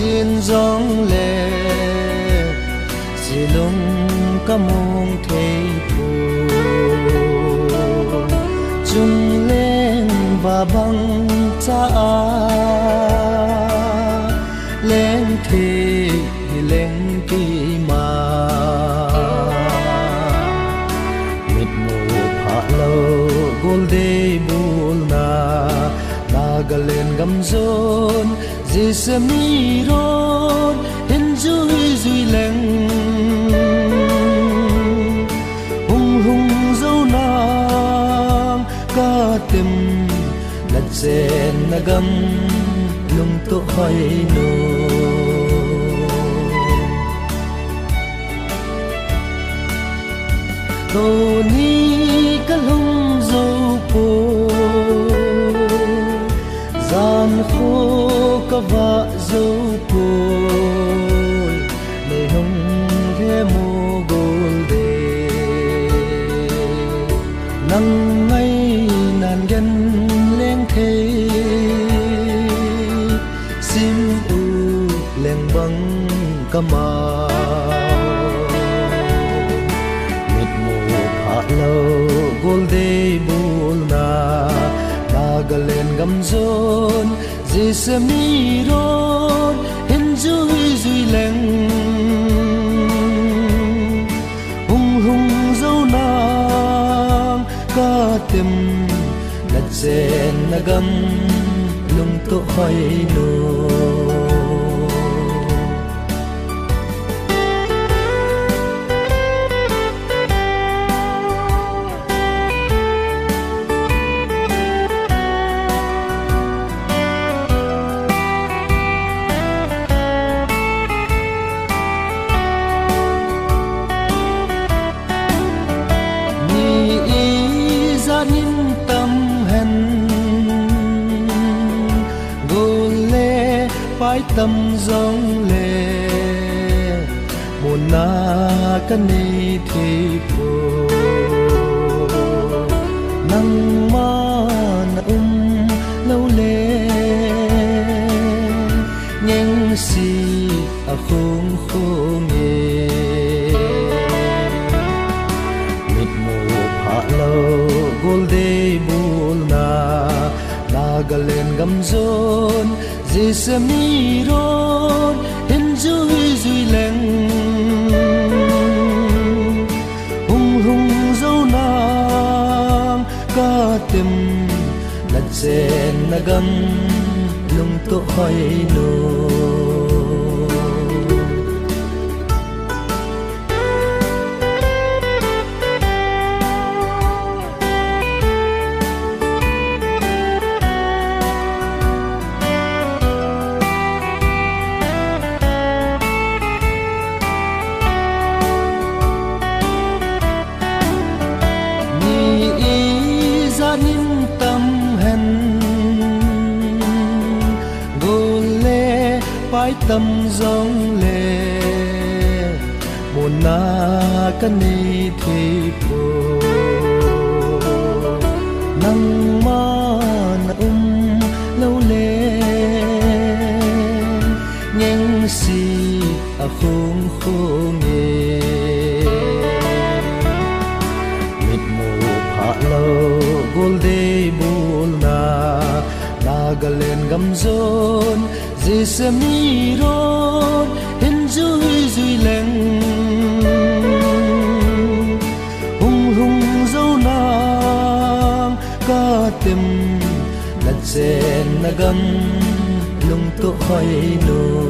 xin giông lệ chỉ lung cả mong thấy phù chung lên và băng cha lên thì lên kỳ mà mịt mù phá lâu gol đê bùn na galen gam zon dì se mi ron hin zui zui leng hung hung dâu nang ca tim na chen na gam lung to khoi no tô ni ca lung dâu po gian khô ca vạ dâu côi lời hồng ghé mô gôn đề nắng ngay nàn gân lên thế sim u lên băng ca màu mịt mù hạ lâu gôn đề bùn galen gam zon dì se mi ron hin zui zui leng hung hung dâu nang ca tim na chen na gam lung to khoi no nín tâm hẹn gôn lê phái tâm dòng lê một na căn ni thì phù nắng ma na lâu lê nhanh si à không không nghe mịt mù phá lâu gol đê bùn na galen gam zon dì se mi ron hin zui zui leng hung hung dâu nang ca tim na chen na gam lung to khoi no nín tâm hẹn gôn lê phái tâm dòng lê một na căn ni thì phù nắng ma na lâu lê nhanh si à không không nghe mịt mù phá lâu gol đê bùn na galen gam zon dì se mi ron hin zui zui leng hung hung dâu nang ca tim na chen na gam lung to khoi no